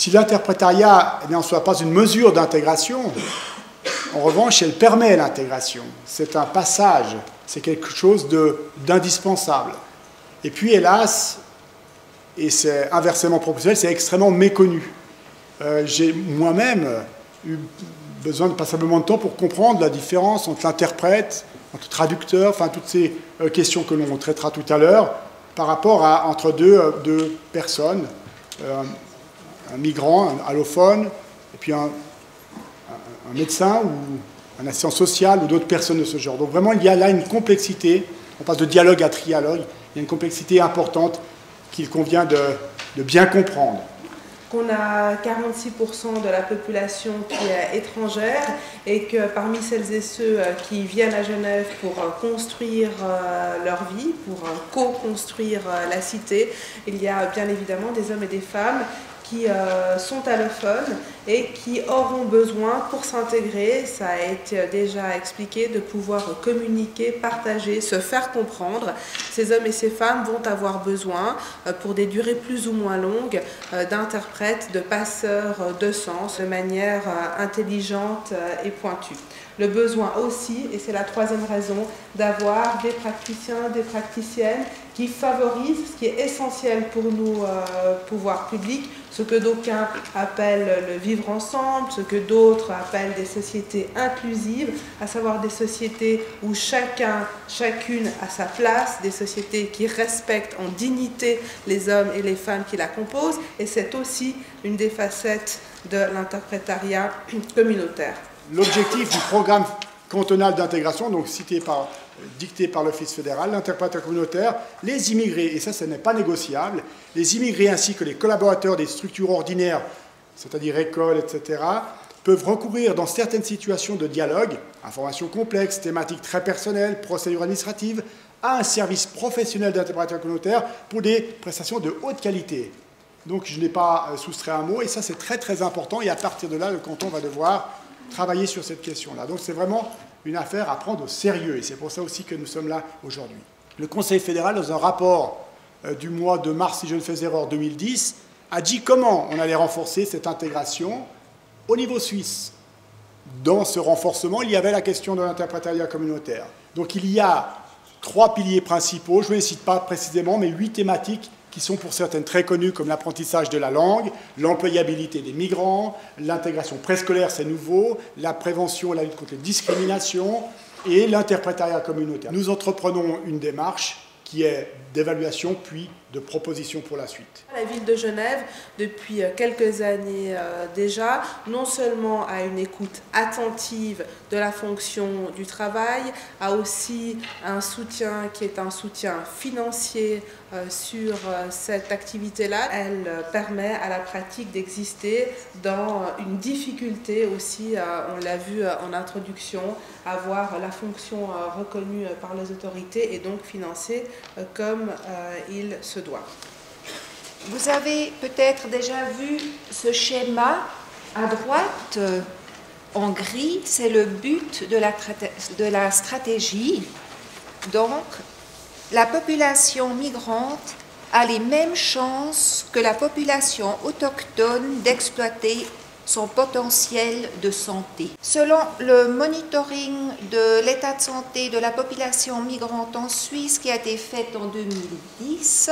Si l'interprétariat n'en soit pas une mesure d'intégration, en revanche, elle permet l'intégration. C'est un passage, c'est quelque chose d'indispensable. Et puis, hélas, et c'est inversement proportionnel, c'est extrêmement méconnu. J'ai moi-même eu besoin de passablement de temps pour comprendre la différence entre l'interprète, entre traducteur, enfin toutes ces questions que l'on traitera tout à l'heure, par rapport à entre deux personnes, un migrant, un allophone, et puis un médecin ou un assistant social ou d'autres personnes de ce genre. Donc vraiment, il y a là une complexité, on passe de dialogue à trialogue, il y a une complexité importante qu'il convient de bien comprendre. Qu'on a 46% de la population qui est étrangère et que parmi celles et ceux qui viennent à Genève pour construire leur vie, pour co-construire la cité, il y a bien évidemment des hommes et des femmes qui sont allophones et qui auront besoin pour s'intégrer, ça a été déjà expliqué, de pouvoir communiquer, partager, se faire comprendre. Ces hommes et ces femmes vont avoir besoin, pour des durées plus ou moins longues, d'interprètes, de passeurs de sens, de manière intelligente et pointue. Le besoin aussi, et c'est la troisième raison, d'avoir des praticiens, des praticiennes qui favorisent ce qui est essentiel pour nous, pouvoirs publics, ce que d'aucuns appellent le vivre ensemble, ce que d'autres appellent des sociétés inclusives, à savoir des sociétés où chacun, chacune a sa place, des sociétés qui respectent en dignité les hommes et les femmes qui la composent, et c'est aussi une des facettes de l'interprétariat communautaire. L'objectif du programme cantonal d'intégration, donc dicté par l'Office fédéral, l'interprétaire communautaire, les immigrés, et ça, ce n'est pas négociable, les immigrés ainsi que les collaborateurs des structures ordinaires, c'est-à-dire écoles, etc., peuvent recourir dans certaines situations de dialogue, informations complexes, thématiques très personnelles, procédures administratives, à un service professionnel d'interprétaire communautaire pour des prestations de haute qualité. Donc, je n'ai pas soustrait un mot, et ça, c'est très, très important, et à partir de là, le canton va devoir travailler sur cette question-là. Donc c'est vraiment une affaire à prendre au sérieux, et c'est pour ça aussi que nous sommes là aujourd'hui. Le Conseil fédéral, dans un rapport du mois de mars, si je ne fais erreur, 2010, a dit comment on allait renforcer cette intégration au niveau suisse. Dans ce renforcement, il y avait la question de l'interprétariat communautaire. Donc il y a 3 piliers principaux, je ne les cite pas précisément, mais 8 thématiques qui sont pour certaines très connues comme l'apprentissage de la langue, l'employabilité des migrants, l'intégration préscolaire, c'est nouveau, la prévention et la lutte contre les discriminations et l'interprétariat communautaire. Nous entreprenons une démarche qui est d'évaluation puis de proposition pour la suite. La ville de Genève, depuis quelques années déjà, non seulement a une écoute attentive de la fonction du travail, a aussi un soutien qui est un soutien financier sur cette activité-là. Elle permet à la pratique d'exister dans une difficulté aussi, on l'a vu en introduction, avoir la fonction reconnue par les autorités et donc financée comme il se doit. Vous avez peut-être déjà vu ce schéma à droite en gris, c'est le but de la stratégie. Donc, la population migrante a les mêmes chances que la population autochtone d'exploiter son potentiel de santé. Selon le monitoring de l'état de santé de la population migrante en Suisse qui a été fait en 2010,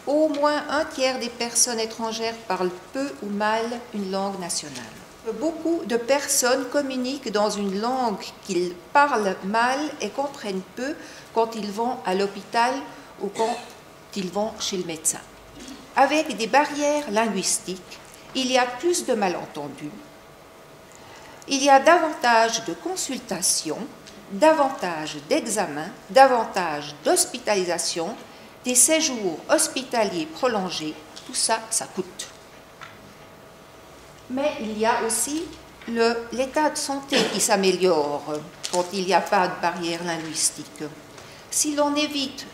au moins un tiers des personnes étrangères parlent peu ou mal une langue nationale. Beaucoup de personnes communiquent dans une langue qu'ils parlent mal et comprennent peu quand ils vont à l'hôpital ou quand ils vont chez le médecin. Avec des barrières linguistiques, il y a plus de malentendus, il y a davantage de consultations, davantage d'examens, davantage d'hospitalisations, des séjours hospitaliers prolongés, tout ça, ça coûte. Mais il y a aussi l'état de santé qui s'améliore quand il n'y a pas de barrière linguistique. Si l'on évite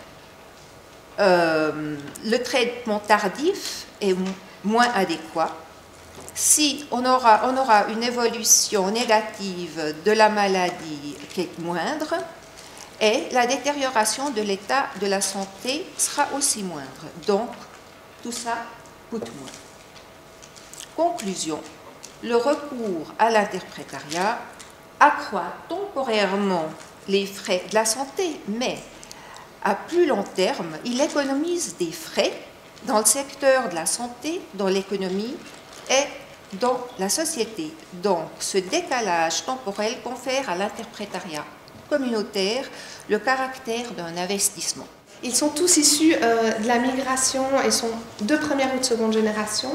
le traitement tardif et moins adéquat, si on aura une évolution négative de la maladie qui est moindre, et la détérioration de l'état de la santé sera aussi moindre. Donc, tout ça coûte moins. Conclusion. Le recours à l'interprétariat accroît temporairement les frais de la santé, mais à plus long terme, il économise des frais dans le secteur de la santé, dans l'économie et dans la société. Donc, ce décalage temporel confère à l'interprétariat communautaire le caractère d'un investissement. Ils sont tous issus de la migration et sont de première ou de seconde génération.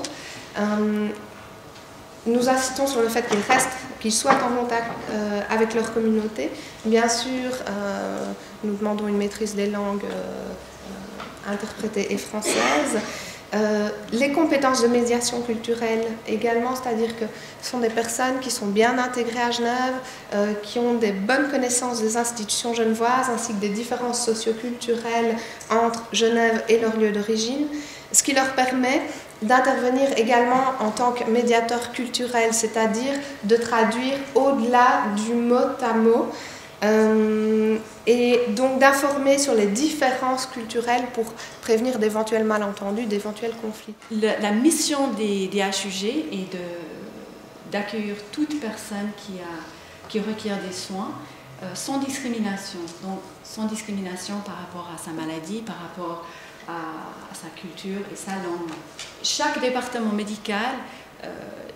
Nous insistons sur le fait qu'ils restent, qu'ils soient en contact avec leur communauté. Bien sûr, nous demandons une maîtrise des langues interprétées et françaises. Les compétences de médiation culturelle également, c'est-à-dire que ce sont des personnes qui sont bien intégrées à Genève, qui ont des bonnes connaissances des institutions genevoises ainsi que des différences socioculturelles entre Genève et leur lieu d'origine, ce qui leur permet d'intervenir également en tant que médiateur culturel, c'est-à-dire de traduire au-delà du mot à mot et donc d'informer sur les différences culturelles pour prévenir d'éventuels malentendus, d'éventuels conflits. La mission des HUG est d'accueillir toute personne qui requiert des soins sans discrimination, donc sans discrimination par rapport à sa maladie, par rapport à sa culture et sa langue. Chaque département médical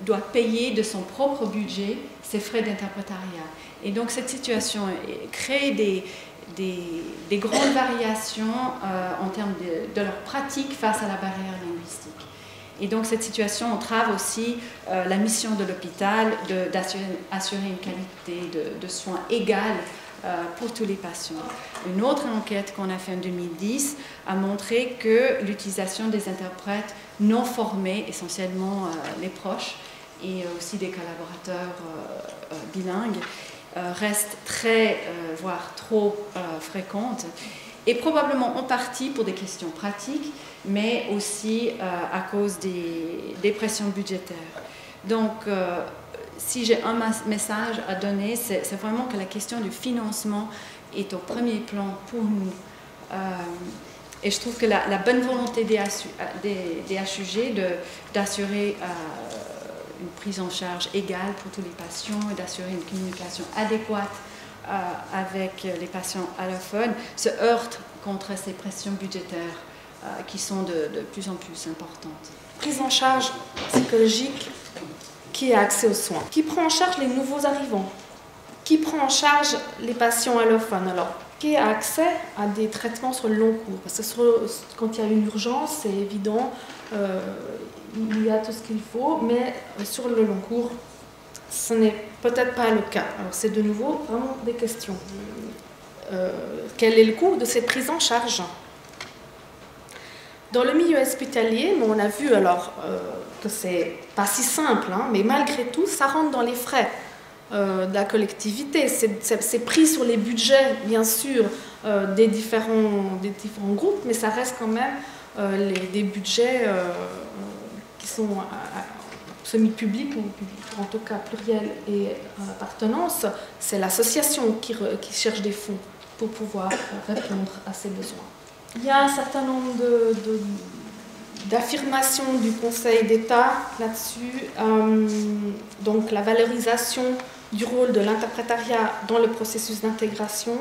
doit payer de son propre budget ses frais d'interprétariat. Et donc cette situation crée des grandes variations en termes de leur pratique face à la barrière linguistique. Et donc cette situation entrave aussi la mission de l'hôpital d'assurer une qualité de soins égale pour tous les patients. Une autre enquête qu'on a faite en 2010 a montré que l'utilisation des interprètes non formés, essentiellement les proches et aussi des collaborateurs bilingues, reste très, voire trop fréquente, et probablement en partie pour des questions pratiques, mais aussi à cause des pressions budgétaires. Donc, si j'ai un message à donner, c'est vraiment que la question du financement est au premier plan pour nous. Et je trouve que la bonne volonté des HUG d'assurer une prise en charge égale pour tous les patients et d'assurer une communication adéquate avec les patients allophones se heurte contre ces pressions budgétaires qui sont de plus en plus importantes. Prise en charge psychologique, qui a accès aux soins, qui prend en charge les nouveaux arrivants, qui prend en charge les patients allophones, alors qui a accès à des traitements sur le long cours, parce que quand il y a une urgence, c'est évident, il y a tout ce qu'il faut, mais sur le long cours, ce n'est peut-être pas le cas. Alors c'est de nouveau vraiment des questions. Quel est le coût de cette prise en charge ? Dans le milieu hospitalier, on a vu alors que c'est pas si simple, hein, mais malgré tout, ça rentre dans les frais de la collectivité. C'est pris sur les budgets, bien sûr, des différents groupes, mais ça reste quand même des budgets qui sont semi-publics, ou en tout cas pluriel et appartenance. C'est l'association qui cherche des fonds pour pouvoir répondre à ces besoins. Il y a un certain nombre d'affirmations du Conseil d'État là-dessus. Donc la valorisation du rôle de l'interprétariat dans le processus d'intégration,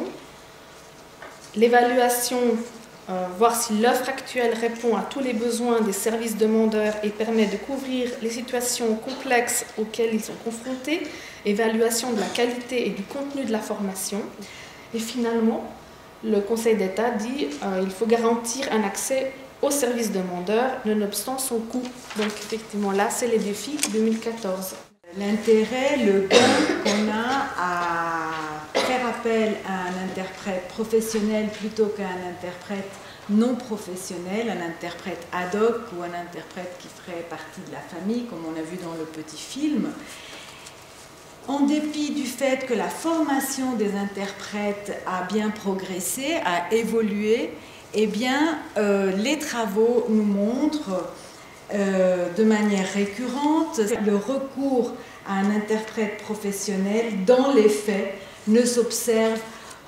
l'évaluation, voir si l'offre actuelle répond à tous les besoins des services demandeurs et permet de couvrir les situations complexes auxquelles ils sont confrontés, évaluation de la qualité et du contenu de la formation. Et finalement, le Conseil d'État dit qu'il faut garantir un accès aux services demandeurs, nonobstant son coût. Donc effectivement, là, c'est les défis 2014. L'intérêt, le gain qu'on a à faire appel à un interprète professionnel plutôt qu'à un interprète non professionnel, un interprète ad hoc ou un interprète qui ferait partie de la famille, comme on a vu dans le petit film. En dépit du fait que la formation des interprètes a bien progressé, a évolué, eh bien, les travaux nous montrent de manière récurrente le recours à un interprète professionnel, dans les faits, ne s'observe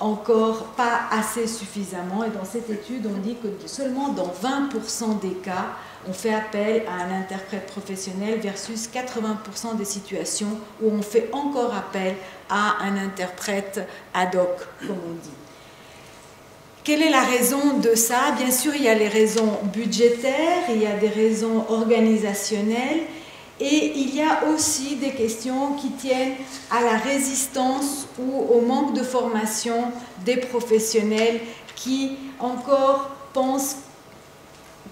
encore pas assez suffisamment. Et dans cette étude, on dit que seulement dans 20% des cas, on fait appel à un interprète professionnel versus 80% des situations où on fait encore appel à un interprète ad hoc, comme on dit. Quelle est la raison de ça? Bien sûr, il y a les raisons budgétaires, il y a des raisons organisationnelles, et il y a aussi des questions qui tiennent à la résistance ou au manque de formation des professionnels qui encore pensent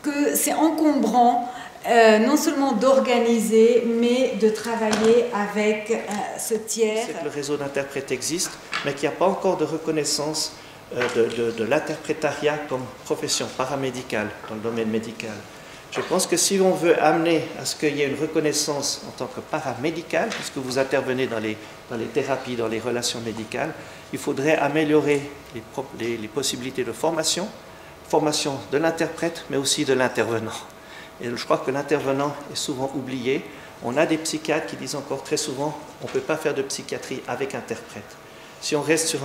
que c'est encombrant non seulement d'organiser, mais de travailler avec ce tiers. C'est que le réseau d'interprètes existe, mais qu'il n'y a pas encore de reconnaissance de l'interprétariat comme profession paramédicale dans le domaine médical. Je pense que si on veut amener à ce qu'il y ait une reconnaissance en tant que paramédical, puisque vous intervenez dans les thérapies, dans les relations médicales, il faudrait améliorer les possibilités de formation de l'interprète, mais aussi de l'intervenant. Et je crois que l'intervenant est souvent oublié. On a des psychiatres qui disent encore très souvent on ne peut pas faire de psychiatrie avec interprète. Si on reste sur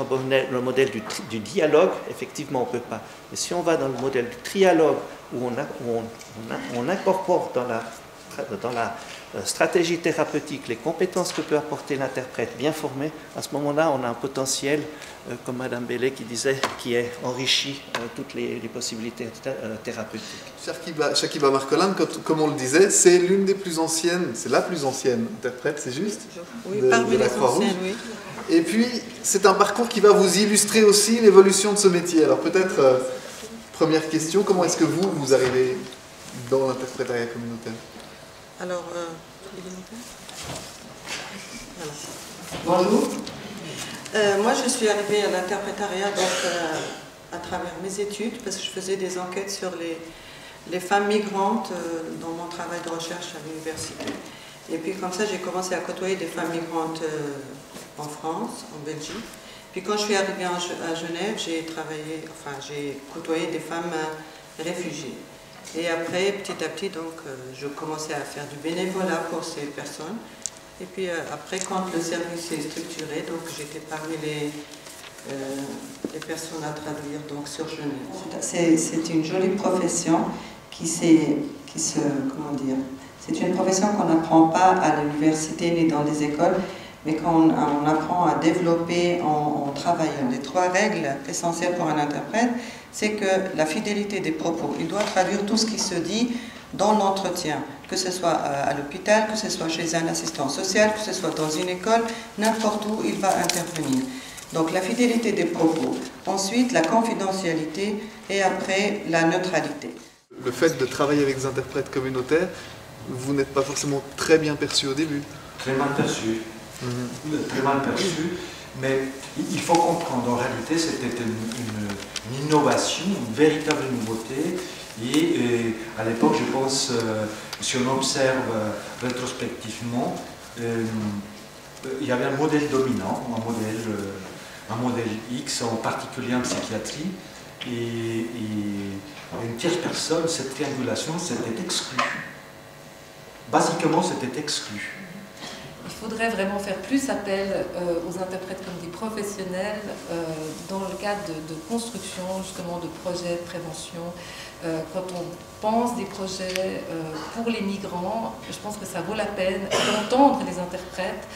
le modèle du dialogue, effectivement, on ne peut pas. Mais si on va dans le modèle du trialogue, où on incorpore dans la stratégie thérapeutique les compétences que peut apporter l'interprète bien formé, à ce moment-là, on a un potentiel, comme Madame Bellet qui disait, qui est enrichi toutes les possibilités thérapeutiques. Shakiba Marcolin, comme on le disait, c'est l'une des plus anciennes, c'est la plus ancienne interprète, c'est juste? Oui, parmi les anciennes, oui. Et puis, c'est un parcours qui va vous illustrer aussi l'évolution de ce métier. Alors peut-être, première question, comment est-ce que vous arrivez dans l'interprétariat communautaire? Alors, voilà. Bonjour. Moi, je suis arrivée à l'interprétariat à travers mes études, parce que je faisais des enquêtes sur les femmes migrantes dans mon travail de recherche à l'université. Et puis comme ça, j'ai commencé à côtoyer des femmes migrantes en France, en Belgique. Puis quand je suis arrivée à Genève, j'ai côtoyé des femmes réfugiées. Et après, petit à petit, donc, je commençais à faire du bénévolat pour ces personnes. Et puis après, quand le service est structuré, donc j'étais parmi les personnes à traduire donc, sur Genève. C'est une jolie profession comment dire, c'est une profession qu'on n'apprend pas à l'université ni dans les écoles, mais qu'on apprend à développer en travaillant. Les 3 règles essentielles pour un interprète, c'est que la fidélité des propos. Il doit traduire tout ce qui se dit dans l'entretien, que ce soit à l'hôpital, que ce soit chez un assistant social, que ce soit dans une école, n'importe où il va intervenir. Donc la fidélité des propos, ensuite la confidentialité et après la neutralité. Le fait de travailler avec des interprètes communautaires, vous n'êtes pas forcément très bien perçu au début. Très mal perçu. Très mal perçu. Mais il faut comprendre, en réalité, c'était une innovation, une véritable nouveauté. Et à l'époque, je pense, si on observe rétrospectivement, il y avait un modèle dominant, un modèle X, en particulier en psychiatrie, et une tierce personne, cette triangulation, c'était exclu. Basiquement, c'était exclu. Il faudrait vraiment faire plus appel aux interprètes comme des professionnels dans le cadre de construction, justement, de projets de prévention. Quand on pense des projets pour les migrants, je pense que ça vaut la peine d'entendre les interprètes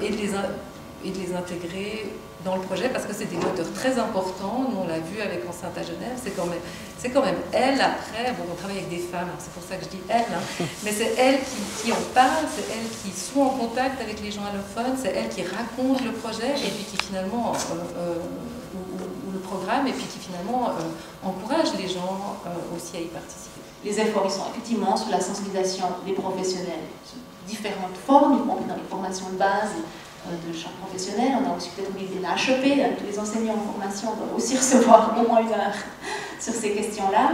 et de les intégrer dans le projet, parce que c'est des moteurs très importants. Nous, on l'a vu avec Enceinte à Genève, c'est quand même elle, après, bon, on travaille avec des femmes, c'est pour ça que je dis elle, hein, mais c'est elles qui en parlent, c'est elles qui sont en contact avec les gens allophones, c'est elles qui racontent le projet, et puis qui finalement, ou le programme, et puis qui finalement encouragent les gens aussi à y participer. Les efforts, ils sont effectivement sur la sensibilisation des professionnels, sous différentes formes, y compris dans les formations de base, de champ professionnel. On a aussi peut-être mobilisé l'HEP, tous les enseignants en formation doivent aussi recevoir au moins 1 heure sur ces questions-là.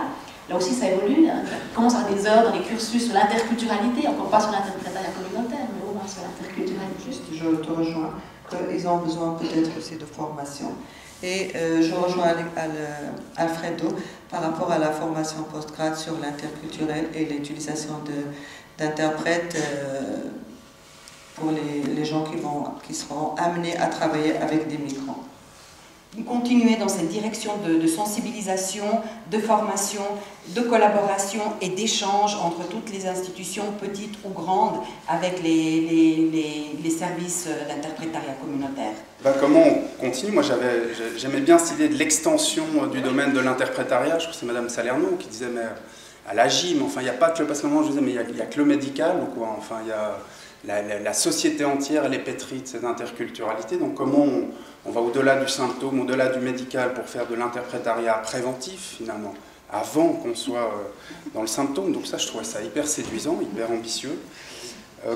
Là aussi, ça évolue. On commence à avoir des heures dans les cursus sur l'interculturalité, encore pas sur l'interprétariat communautaire, mais au moins sur l'interculturalité. Juste, je te rejoins, qu'ils ont besoin peut-être aussi de formation. Et je rejoins Alfredo par rapport à la formation post-grad sur l'interculturel et l'utilisation d'interprètes pour les gens qui seront amenés à travailler avec des migrants. continuer dans cette direction de sensibilisation, de formation, de collaboration et d'échange entre toutes les institutions, petites ou grandes, avec les services d'interprétariat communautaire. Comment on continue? Moi, j'aimais bien cette idée de l'extension du domaine de l'interprétariat. Je crois que c'est Madame Salerno qui disait, mais à la gym, enfin, il n'y a pas que le... Parce que moi, je disais, mais il n'y a que le médical, ou quoi? Enfin, il y a... La société entière, elle est pétrie de cette interculturalité. Donc comment on va au-delà du symptôme, au-delà du médical pour faire de l'interprétariat préventif finalement, avant qu'on soit dans le symptôme. Donc ça, je trouvais ça hyper séduisant, hyper ambitieux.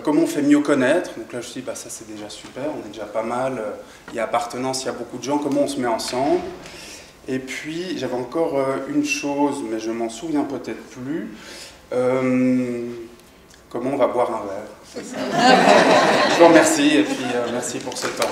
Comment on fait mieux connaître? Donc là, je me suis dit, bah, ça c'est déjà super, on est déjà pas mal. Il y a appartenance, il y a beaucoup de gens. Comment on se met ensemble? Et puis, j'avais encore une chose, mais je m'en souviens peut-être plus. Comment on va boire un verre? Je vous remercie et puis merci pour ce temps.